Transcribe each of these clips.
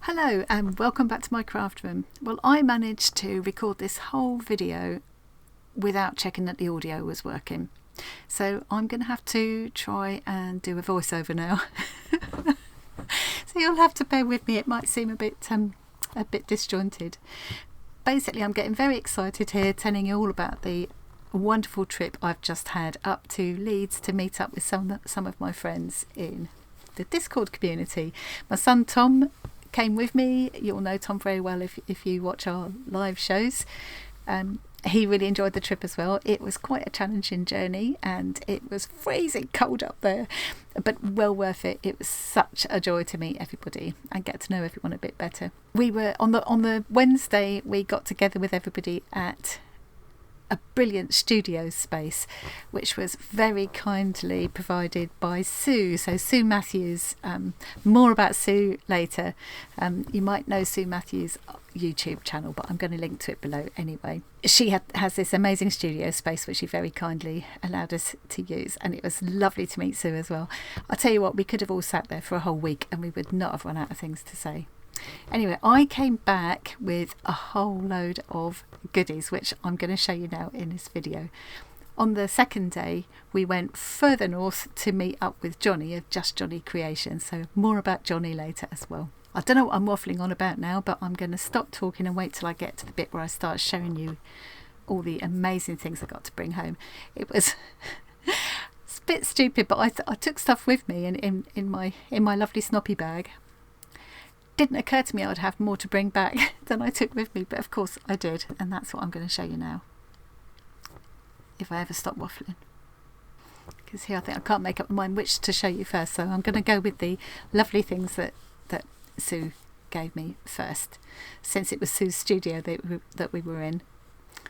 Hello and welcome back to my craft room. Well, I managed to record this whole video without checking that the audio was working. So I'm going to have to try and do a voiceover now. So you'll have to bear with me. It might seem a bit disjointed. Basically, I'm getting very excited here, telling you all about the wonderful trip I've just had up to Leeds to meet up with some of my friends in the Discord community. My son Tom came with me. You'll know Tom very well if you watch our live shows. He really enjoyed the trip as well. It was quite a challenging journey and it was freezing cold up there, but well worth it. It was such a joy to meet everybody and get to know everyone a bit better. We were on the Wednesday, we got together with everybody at a brilliant studio space which was very kindly provided by Sue. So Sue Matthews, more about Sue later. You might know Sue Matthews' YouTube channel, but I'm going to link to it below anyway. She has this amazing studio space which she very kindly allowed us to use, and it was lovely to meet Sue as well. I'll tell you what, we could have all sat there for a whole week and we would not have run out of things to say. Anyway, I came back with a whole load of goodies which I'm going to show you now in this video. On the second day we went further north to meet up with Johnny of Just Johnny Creations, so more about Johnny later as well. I don't know what I'm waffling on about now, but I'm going to stop talking and wait till I get to the bit where I start showing you all the amazing things I got to bring home. It was it's a bit stupid, but I took stuff with me in my lovely snoppy bag. Didn't occur to me I'd have more to bring back than I took with me, but of course I did, and that's what I'm going to show you now, if I ever stop waffling. Because here I think I can't make up my mind which to show you first, so I'm going to go with the lovely things that Sue gave me first, since it was Sue's studio that we were in.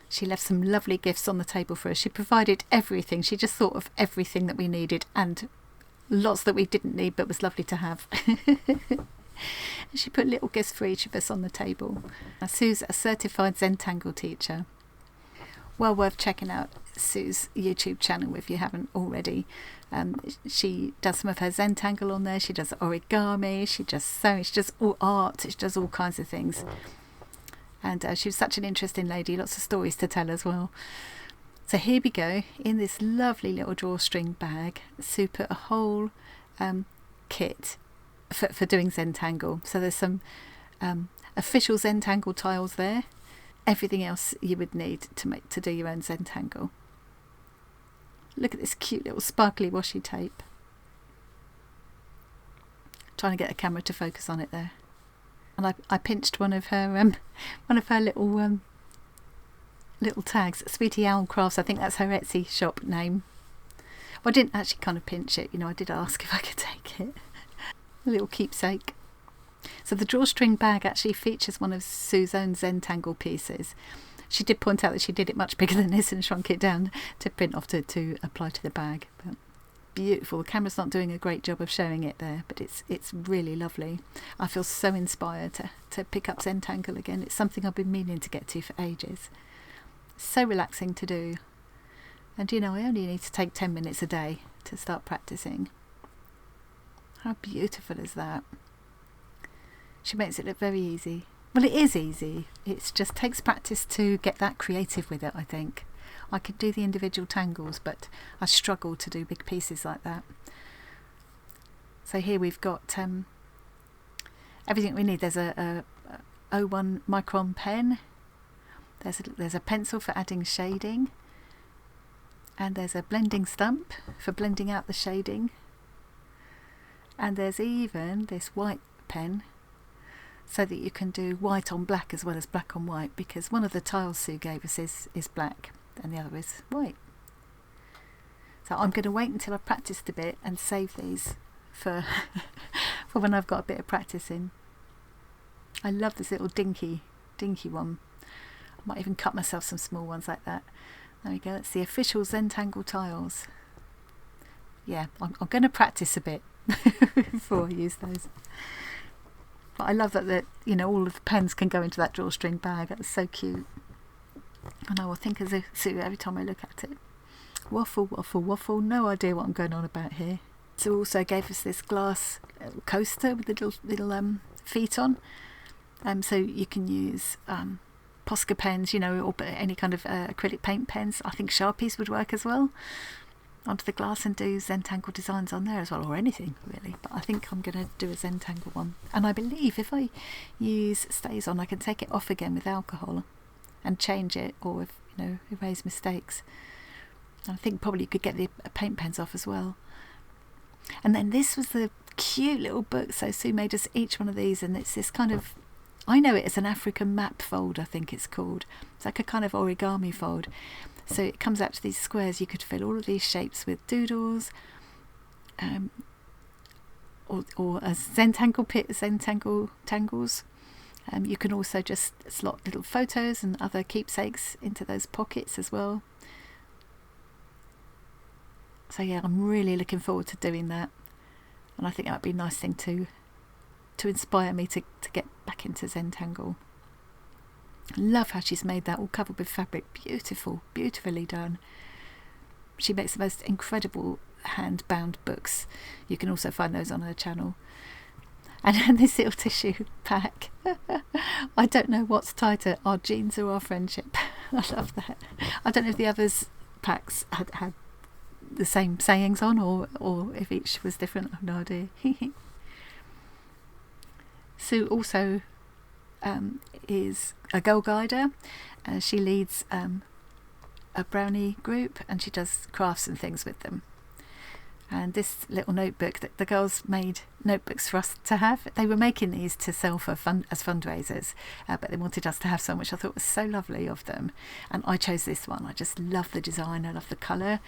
She left some lovely gifts on the table for us. She provided everything. She just thought of everything that we needed, and lots that we didn't need but was lovely to have. She put little gifts for each of us on the table. Now, Sue's a certified Zentangle teacher. Well worth checking out Sue's YouTube channel if you haven't already. She does some of her Zentangle on there. She does origami, she does sewing, she does all art, she does all kinds of things. And she was such an interesting lady, lots of stories to tell as well. So here we go, in this lovely little drawstring bag. Sue put a whole kit for doing Zentangle. So there's some official Zentangle tiles there, everything else you would need to do your own Zentangle. Look at this cute little sparkly washi tape. Trying to get the camera to focus on it there. And I pinched one of her little tags, Sweetie Owl Crafts. I think that's her Etsy shop name. Well, I didn't actually kind of pinch it, I did ask if I could take it. A little keepsake. So the drawstring bag actually features one of Sue's own Zentangle pieces. She did point out that she did it much bigger than this and shrunk it down to print off to apply to the bag. But beautiful. The camera's not doing a great job of showing it there, but it's really lovely. I feel so inspired to pick up Zentangle again. It's something I've been meaning to get to for ages. It's so relaxing to do. And I only need to take 10 minutes a day to start practicing. How beautiful is that? She makes it look very easy. Well, it is easy. It just takes practice to get that creative with it, I think. I could do the individual tangles, but I struggle to do big pieces like that. So here we've got everything we need. There's a 01 micron pen. There's a pencil for adding shading. And there's a blending stump for blending out the shading. And there's even this white pen, so that you can do white on black as well as black on white, because one of the tiles Sue gave us is black and the other is white. So I'm going to wait until I've practiced a bit and save these for for when I've got a bit of practice in. I love this little dinky one. I might even cut myself some small ones like that. There we go, that's the official Zentangle tiles. Yeah, I'm going to practice a bit before I use those. But I love that all of the pens can go into that drawstring bag. That's so cute. And I will think of Sue every time I look at it. Waffle, waffle, waffle. No idea what I'm going on about here. Sue also gave us this glass coaster with the little feet on, so you can use Posca pens, you know, or any kind of acrylic paint pens. I think Sharpies would work as well, onto the glass, and do Zentangle designs on there as well, or anything really. But I think I'm going to do a Zentangle one, and I believe if I use stays on, I can take it off again with alcohol and change it, or if, you know, erase mistakes. I think probably you could get the paint pens off as well. And then this was the cute little book. So Sue made us each one of these, and it's this kind of, I know it as an African map fold, I think it's called. It's like a kind of origami fold. So it comes out to these squares. You could fill all of these shapes with doodles, or as Zentangle tangles. You can also just slot little photos and other keepsakes into those pockets as well. So yeah, I'm really looking forward to doing that, and I think that would be a nice thing to inspire me to get back into Zentangle. Love how she's made that, all covered with fabric. Beautifully done. She makes the most incredible hand-bound books. You can also find those on her channel. And then this little tissue pack. I don't know what's tighter, our jeans or our friendship. I love that. I don't know if the others' packs had the same sayings on, or if each was different. I have no idea. Sue also is a Girl Guider. She leads a brownie group, and she does crafts and things with them. And this little notebook, that the girls made notebooks for us to have. They were making these to sell for as fundraisers, but they wanted us to have some, which I thought was so lovely of them. And I chose this one. I just love the design, I love the colour.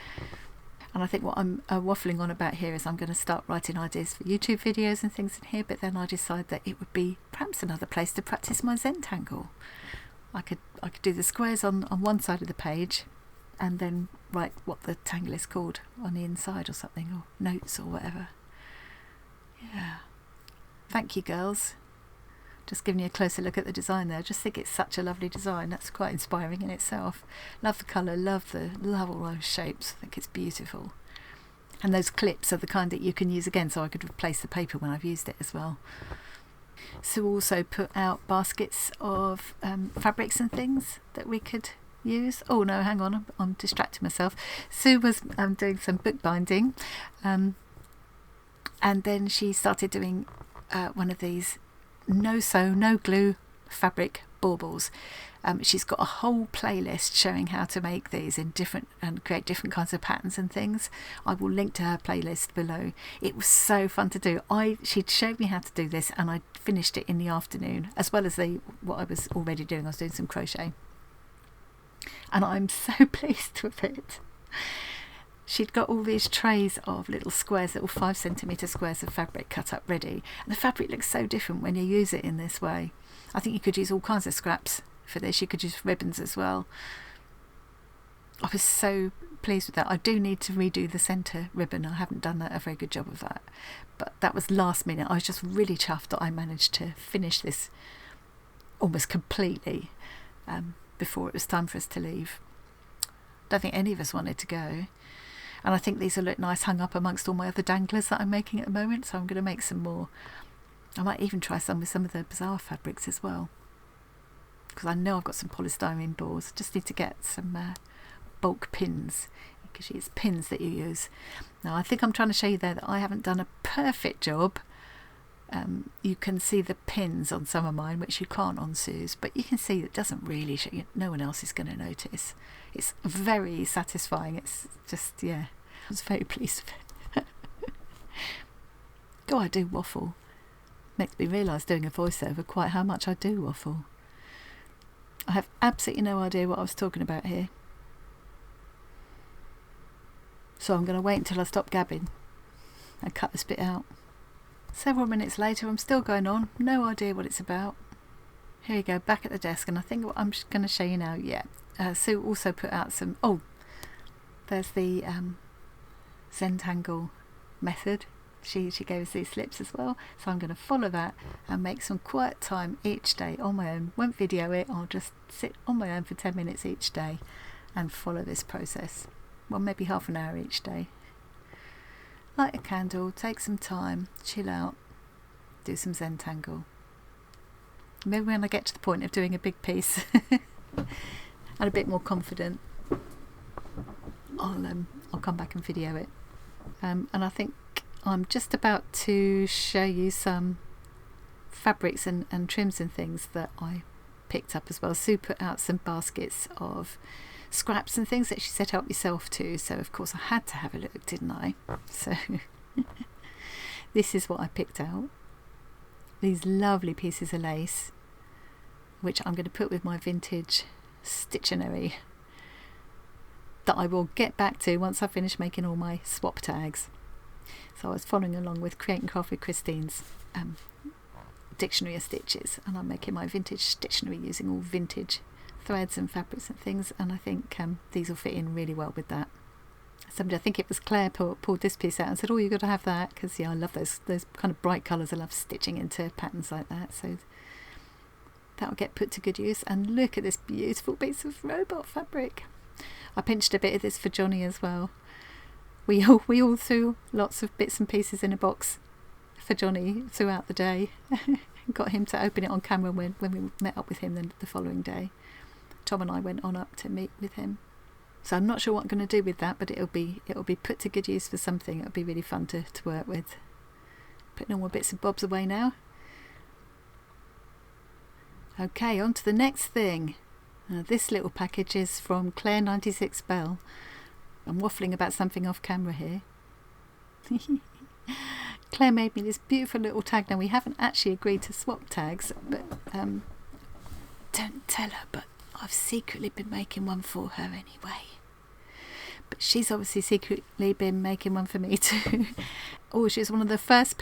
And I think what I'm waffling on about here is I'm going to start writing ideas for YouTube videos and things in here, but then I decided that it would be perhaps another place to practice my Zentangle. I could do the squares on one side of the page, and then write what the tangle is called on the inside or something, or notes or whatever. Yeah. Thank you, girls. Just giving you a closer look at the design there. I just think it's such a lovely design. That's quite inspiring in itself. Love the colour, love all those shapes. I think it's beautiful. And those clips are the kind that you can use again, so I could replace the paper when I've used it as well. Sue also put out baskets of fabrics and things that we could use. Oh no, hang on, I'm distracting myself. Sue was doing some bookbinding, and then she started doing one of these no glue fabric baubles. She's got a whole playlist showing how to make these in different and create different kinds of patterns and things. I will link to her playlist below. It was so fun to do. She'd showed me how to do this, and I finished it in the afternoon, as well as what I was already doing. I was doing some crochet, and I'm so pleased with it. She'd got all these trays of little squares, little 5cm squares of fabric cut up ready, and the fabric looks so different when you use it in this way. I think you could use all kinds of scraps for this. You could use ribbons as well. I was so pleased with that. I do need to redo the centre ribbon. I haven't done a very good job of that, but that was last minute. I was just really chuffed that I managed to finish this almost completely before it was time for us to leave. Don't think any of us wanted to go. And I think these will look nice hung up amongst all my other danglers that I'm making at the moment, so I'm going to make some more. I might even try some with some of the bazaar fabrics as well, because I know I've got some polystyrene balls. Just need to get some bulk pins, because it's pins that you use. Now I think I'm trying to show you there that I haven't done a perfect job. You can see the pins on some of mine, which you can't on Sue's, but you can see it doesn't really show you. No one else is going to notice. It's very satisfying. It's just, yeah, I was very pleased with it. God, I do waffle. Makes me realise doing a voiceover quite how much I do waffle. I have absolutely no idea what I was talking about here, so I'm going to wait until I stop gabbing and cut this bit out. Several minutes later, I'm still going on, no idea what it's about. Here you go, back at the desk, and I think what I'm just going to show you now. Yeah, Sue also put out some, there's the Zentangle method. She gave us these slips as well, so I'm going to follow that and make some quiet time each day on my own. Won't video it, I'll just sit on my own for 10 minutes each day and follow this process. Well, maybe half an hour each day. light a candle, take some time, chill out, do some Zentangle. Maybe when I get to the point of doing a big piece and a bit more confident, I'll come back and video it. And I think I'm just about to show you some fabrics and trims and things that I picked up as well. Sue put out some baskets of scraps and things that she said help yourself too, so of course I had to have a look, didn't I? So this is what I picked out. These lovely pieces of lace, which I'm going to put with my vintage Stittionary, that I will get back to once I finish making all my swap tags. So I was following along with Create and Craft with Christine's dictionary of stitches, and I'm making my vintage Stittionary using all vintage threads and fabrics and things, and I think these will fit in really well with that. Somebody, I think it was Claire, pulled this piece out and said, oh, you've got to have that, because yeah, I love those kind of bright colours. I love stitching into patterns like that, so that'll get put to good use. And look at this beautiful piece of robot fabric. I pinched a bit of this for Johnny as well. We all threw lots of bits and pieces in a box for Johnny throughout the day. Got him to open it on camera when we met up with him the following day. Tom and I went on up to meet with him. So I'm not sure what I'm going to do with that, but it'll be put to good use for something. It'll be really fun to work with. Putting all my bits and bobs away now. Okay, on to the next thing. This little package is from Claire 96 Bell. I'm waffling about something off camera here. Claire made me this beautiful little tag. Now, we haven't actually agreed to swap tags, but don't tell her, but I've secretly been making one for her anyway. But she's obviously secretly been making one for me too. Oh, she's one of the first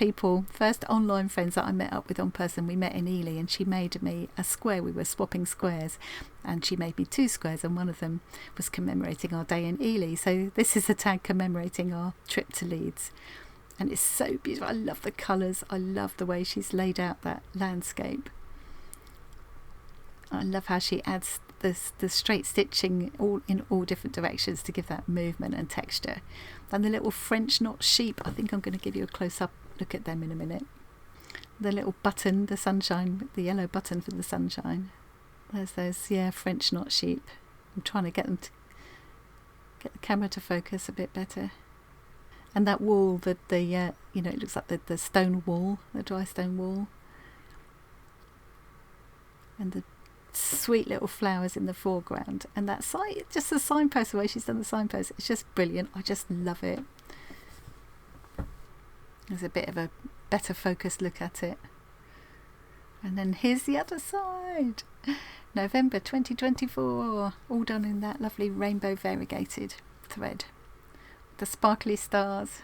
online friends that I met up with on person. We met in Ely, and she made me a square. We were swapping squares, and she made me 2 squares, and one of them was commemorating our day in Ely. So this is a tag commemorating our trip to Leeds. And it's so beautiful. I love the colours. I love the way she's laid out that landscape. I love how she adds the straight stitching in all different directions to give that movement and texture. And the little French knot sheep, I think I'm going to give you a close-up look at them in a minute. The little button, the sunshine, the yellow button for the sunshine. There's those, yeah, French knot sheep. I'm trying to get the camera to focus a bit better. And that wall, it looks like the stone wall, the dry stone wall. And the sweet little flowers in the foreground, and that side, just the signpost, the way she's done the signpost, it's just brilliant. I just love it. There's a bit of a better focused look at it. And then here's the other side. November 2024, all done in that lovely rainbow variegated thread, the sparkly stars,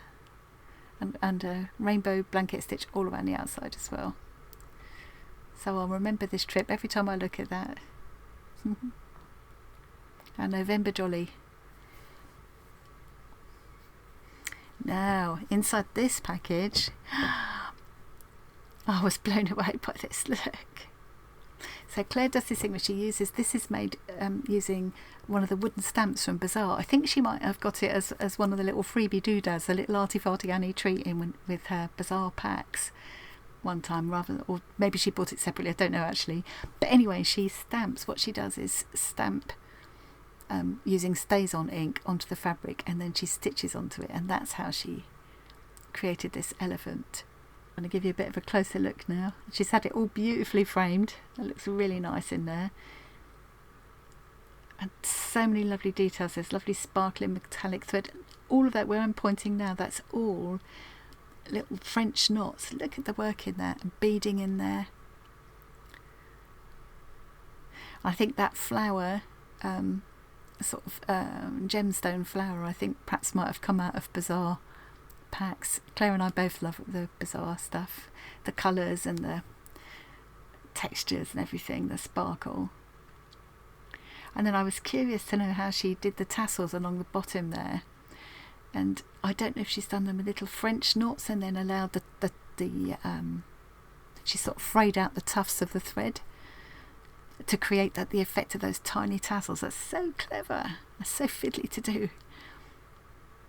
and a rainbow blanket stitch all around the outside as well. So I'll remember this trip every time I look at that. Our November jolly. Now, inside this package, I was blown away by this look. So Claire does this thing where she uses, this is made using one of the wooden stamps from Bazaar. I think she might have got it as one of the little freebie doodads, the little arty-farty Annie treat in with her Bazaar packs one time, or maybe she bought it separately, I don't know actually. But anyway, she stamps. What she does is stamp using stays-on ink onto the fabric, and then she stitches onto it, and that's how she created this elephant. I'm going to give you a bit of a closer look now. She's had it all beautifully framed. It looks really nice in there. And so many lovely details. There's lovely sparkling metallic thread. All of that where I'm pointing now, that's all little French knots. Look at the work in there, and beading in there. I think that flower, sort of gemstone flower, I think perhaps might have come out of Bazaar packs. Claire and I both love the Bazaar stuff, the colours and the textures and everything, the sparkle. And then I was curious to know how she did the tassels along the bottom there. And I don't know if she's done them with little French knots and then allowed she sort of frayed out the tufts of the thread to create the effect of those tiny tassels. That's so clever. That's so fiddly to do.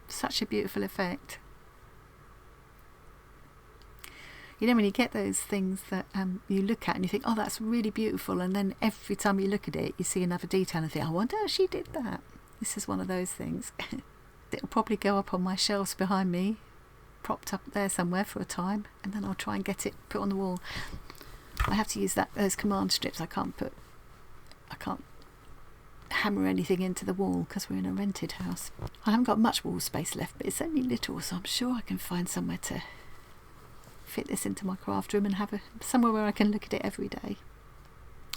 Such a beautiful effect. You know, when you get those things that you look at and you think, oh, that's really beautiful, and then every time you look at it you see another detail and think, I wonder how she did that. This is one of those things. It'll probably go up on my shelves behind me, propped up there somewhere for a time, and then I'll try and get it put on the wall. I have to use those command strips. I can't hammer anything into the wall because we're in a rented house. I haven't got much wall space left, but it's only little, so I'm sure I can find somewhere to fit this into my craft room and have somewhere where I can look at it every day.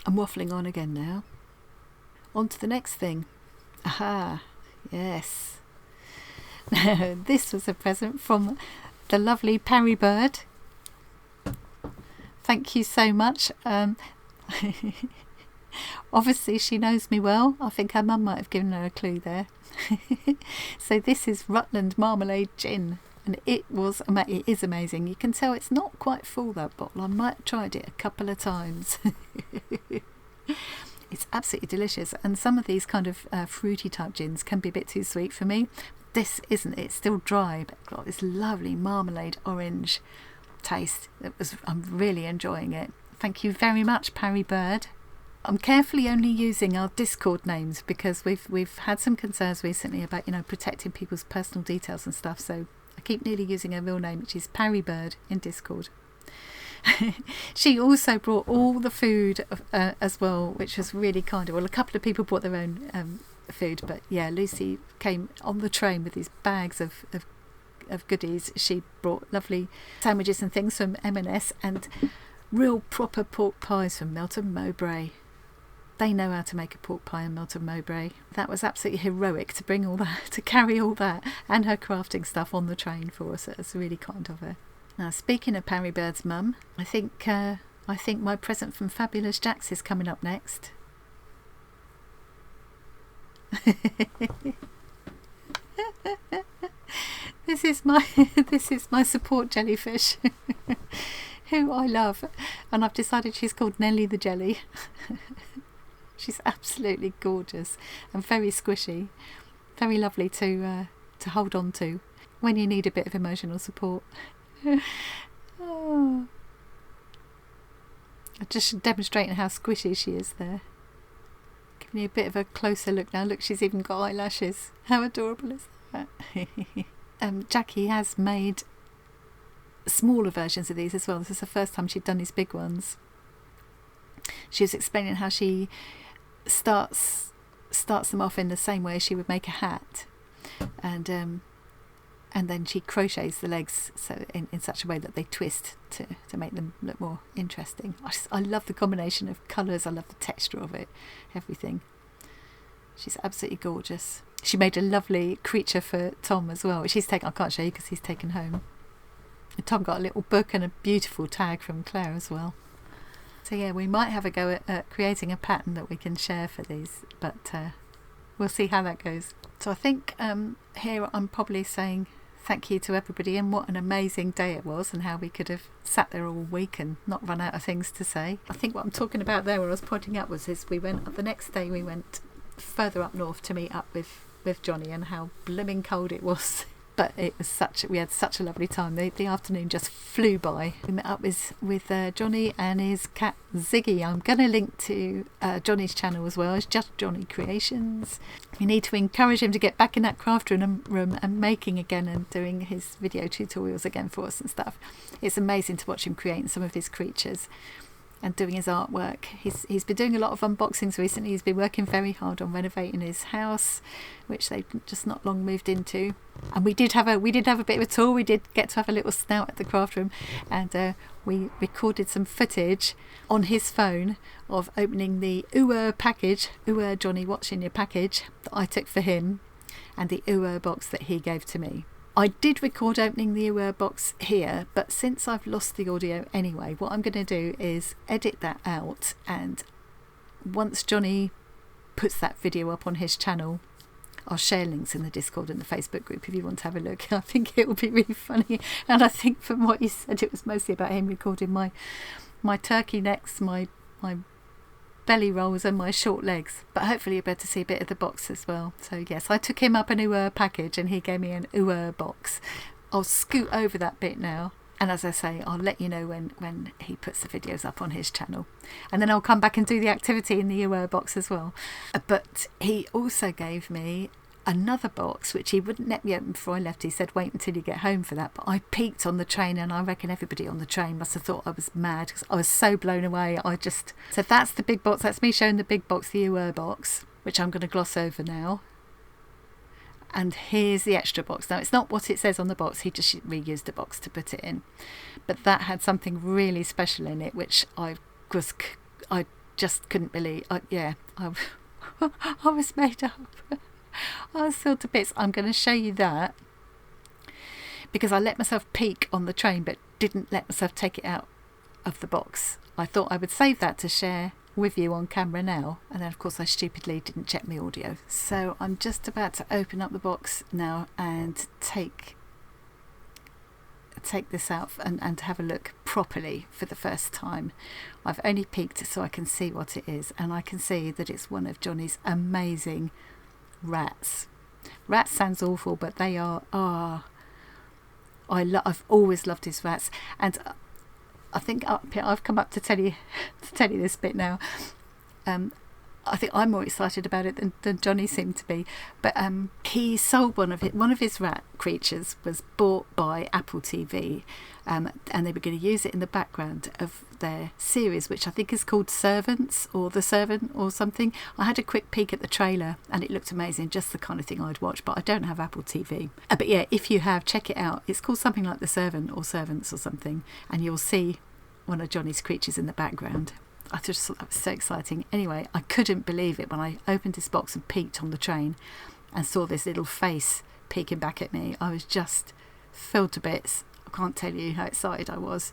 I'm waffling on again now. On to the next thing. Aha, yes. This was a present from the lovely Parry Bird. Thank you so much. Obviously she knows me well. I think her mum might have given her a clue there. So this is Rutland Marmalade Gin, and it is amazing. You can tell it's not quite full, that bottle. I might have tried it a couple of times. It's absolutely delicious, and some of these kind of fruity type gins can be a bit too sweet for me. This isn't. It's still dry, but it's got this lovely marmalade orange taste. I'm really enjoying it. Thank you very much, Parry Bird. I'm carefully only using our Discord names because we've had some concerns recently about, protecting people's personal details and stuff, so I keep nearly using her real name, which is Parry Bird in Discord. She also brought all the food as well, which was really kind of, well, a couple of people brought their own food, but yeah, Lucy came on the train with these bags of goodies. She brought lovely sandwiches and things from M&S and real proper pork pies from Melton Mowbray. They know how to make a pork pie in Melton Mowbray. That was absolutely heroic to bring all that, to carry all that and her crafting stuff on the train for us. It was really kind of her. Now, speaking of Parry Bird's mum, I think my present from Fabulous Jax is coming up next. This is my support jellyfish, who I love, and I've decided she's called Nelly the Jelly. She's absolutely gorgeous and very squishy, very lovely to hold on to when you need a bit of emotional support. Oh. Just demonstrating how squishy she is there. Giving you a bit of a closer look now. Look, she's even got eyelashes. How adorable is that? Jackie has made smaller versions of these as well. This is the first time she'd done these big ones. She was explaining how she starts them off in the same way she would make a hat, and then she crochets the legs so in such a way that they twist to make them look more interesting. I love the combination of colours. I love the texture of it, everything. She's absolutely gorgeous. She made a lovely creature for Tom as well, which he's taken. I can't show you because he's taken home. And Tom got a little book and a beautiful tag from Claire as well. So yeah, we might have a go at creating a pattern that we can share for these, but we'll see how that goes. So I think here I'm probably saying thank you to everybody, and what an amazing day it was, and how we could have sat there all week and not run out of things to say. I think what I'm talking about there, where I was pointing up, was the next day we went further up north to meet up with Johnny, and how blooming cold it was. But we had such a lovely time. The afternoon just flew by. We met up with Johnny and his cat Ziggy. I'm going to link to Johnny's channel as well. It's Just Johnny Creations. We need to encourage him to get back in that craft room and making again, and doing his video tutorials again for us and stuff. It's amazing to watch him creating some of his creatures and doing his artwork. He's been doing a lot of unboxings recently. He's been working very hard on renovating his house, which they've just not long moved into. And we did have a bit of a tour. We did get to have a little snout at the craft room, and we recorded some footage on his phone of opening the package, Johnny, what's in your package, that I took for him, and the box that he gave to me. I did record opening the box here, but since I've lost the audio anyway, what I'm going to do is edit that out, and once Johnny puts that video up on his channel, I'll share links in the Discord and the Facebook group if you want to have a look. I think it will be really funny, and I think from what you said, it was mostly about him recording my turkey necks, my belly rolls and my short legs, but hopefully you'll be able to see a bit of the box as well. So yes, I took him up an package and he gave me an box. I'll scoot over that bit now And as I say, I'll let you know when he puts the videos up on his channel. And then I'll come back and do the activity in the box as well. But he also gave me another box, which he wouldn't let me open before I left. He said, wait until you get home for that. But I peeked on the train, and I reckon everybody on the train must have thought I was mad, because I was so blown away. So that's the big box. That's me showing the big box, the box, which I'm going to gloss over now. And here's the extra box. Now, it's not what it says on the box. He just reused the box to put it in. But that had something really special in it, which I just couldn't believe. I was made up. I was filled to bits. I'm going to show you that, because I let myself peek on the train but didn't let myself take it out of the box. I thought I would save that to share with you on camera now, and then of course I stupidly didn't check my audio. So I'm just about to open up the box now and take this out and have a look properly for the first time. I've only peeked so I can see what it is, and I can see that it's one of Johnny's amazing rats. Rats sounds awful, but they are. I've always loved his rats, and I think up here I've come up to tell you this bit now. I think I'm more excited about it than Johnny seemed to be. But he sold one of his rat creatures was bought by Apple TV, and they were going to use it in the background of their series, which I think is called Servants, or The Servant or something. I had a quick peek at the trailer and it looked amazing, just the kind of thing I'd watch, but I don't have Apple TV. But yeah, if you have, check it out. It's called something like The Servant or Servants or something, and you'll see one of Johnny's creatures in the background. I just thought that was so exciting. Anyway, I couldn't believe it when I opened this box and peeked on the train and saw this little face peeking back at me. I was just filled to bits. I can't tell you how excited I was.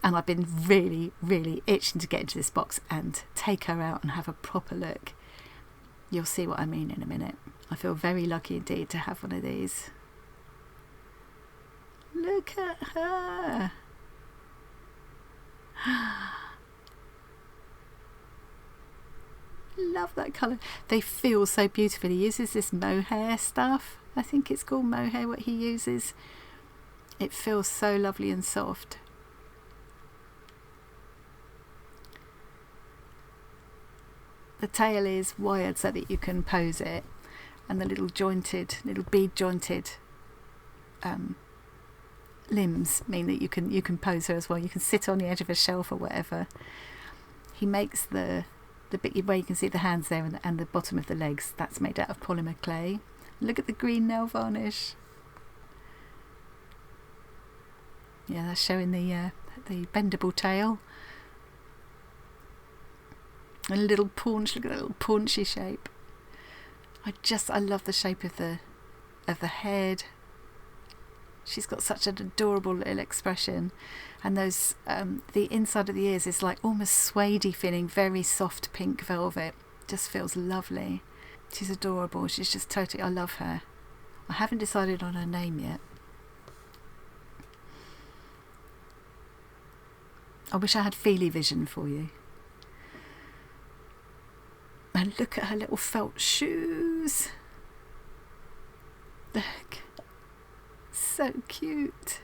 And I've been really, really itching to get into this box and take her out and have a proper look. You'll see what I mean in a minute. I feel very lucky indeed to have one of these. Look at her. Love that colour. They feel so beautiful. He uses this mohair stuff. I think it's called mohair, what he uses. It feels so lovely and soft. The tail is wired so that you can pose it, and the little bead jointed limbs mean that you can pose her as well. You can sit on the edge of a shelf or whatever. He makes the bit where you can see the hands there and the bottom of the legs, that's made out of polymer clay. Look at the green nail varnish. Yeah, that's showing the bendable tail. And a little paunch. Look at that little paunchy shape. I love the shape of the head. She's got such an adorable little expression, and those the inside of the ears is like almost suede-y feeling, very soft pink velvet. Just feels lovely. She's adorable. She's just totally, I love her. I haven't decided on her name yet. I wish I had Feely vision for you. And look at her little felt shoes. Look. So cute.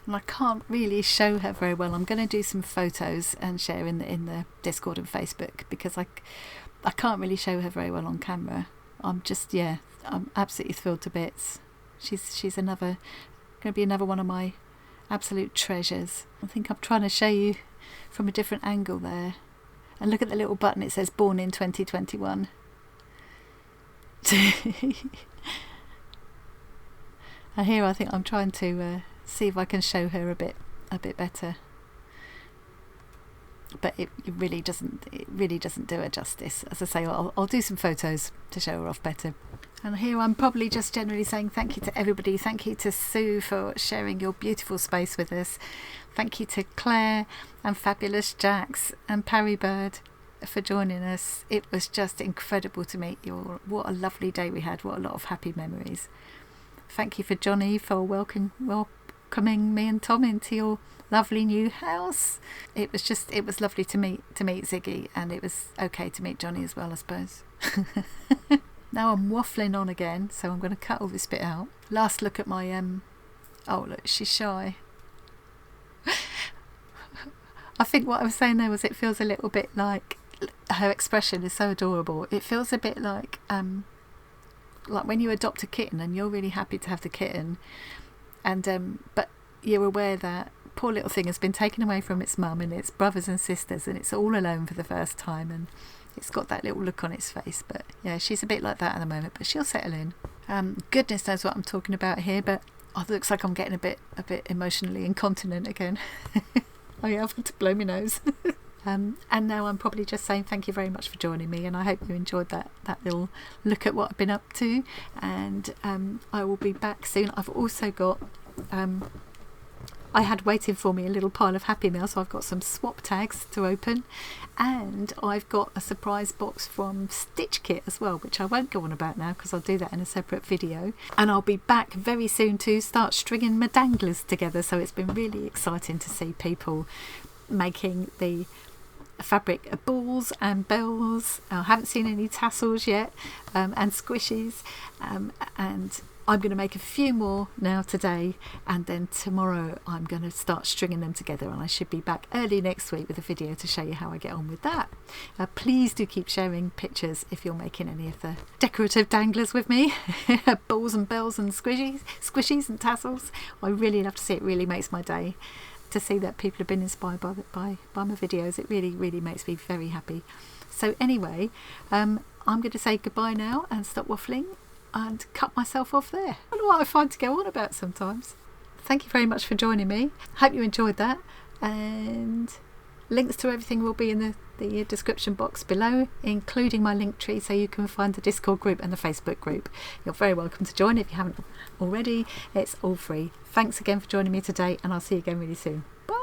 And I can't really show her very well. I'm going to do some photos and share in the Discord and Facebook, because I can't really show her very well on camera. I'm absolutely thrilled to bits. She's going to be another one of my absolute treasures. I think I'm trying to show you from a different angle there. And look at the little button, it says born in 2021. And here I think I'm trying to see if I can show her a bit better, but it really doesn't do her justice. As I say, I'll do some photos to show her off better. And here I'm probably just generally saying thank you to everybody. Thank you to Sue for sharing your beautiful space with us. Thank you to Claire and Fabulous Jax and Parry Bird for joining us. It was just incredible to meet you all. What a lovely day we had. What a lot of happy memories. Thank you for Johnny for welcoming me and Tom into your lovely new house. It was lovely to meet Ziggy, and it was okay to meet Johnny as well, I suppose. Now I'm waffling on again, so I'm going to cut all this bit out. Last look at my Oh look, she's shy. I think what I was saying there was it feels a little bit like, her expression is so adorable. It feels a bit like when you adopt a kitten and you're really happy to have the kitten, and but you're aware that poor little thing has been taken away from its mum and its brothers and sisters, and it's all alone for the first time, and it's got that little look on its face. But yeah, she's a bit like that at the moment, but she'll settle in. Goodness knows what I'm talking about here, but it looks like I'm getting a bit emotionally incontinent again. I have to blow my nose. And now I'm probably just saying thank you very much for joining me, and I hope you enjoyed that little look at what I've been up to, and I will be back soon. I've also got I had waiting for me a little pile of Happy Mail, so I've got some swap tags to open, and I've got a surprise box from Stitch Kit as well, which I won't go on about now because I'll do that in a separate video. And I'll be back very soon to start stringing my danglers together, so it's been really exciting to see people making the fabric balls and bells. I haven't seen any tassels yet, and squishies, and I'm going to make a few more now today, and then tomorrow I'm going to start stringing them together, and I should be back early next week with a video to show you how I get on with that. Please do keep sharing pictures if you're making any of the decorative danglers with me. Balls and bells and squishies and tassels. I really love to see it. It really makes my day to see that people have been inspired by my videos. It really makes me very happy. So anyway, I'm going to say goodbye now and stop waffling and cut myself off there. I don't know what I find to go on about sometimes. Thank you very much for joining me. Hope you enjoyed that, and links to everything will be in the description box below, including my link tree, so you can find the Discord group and the Facebook group. You're very welcome to join if you haven't already. It's all free. Thanks again for joining me today, and I'll see you again really soon. Bye.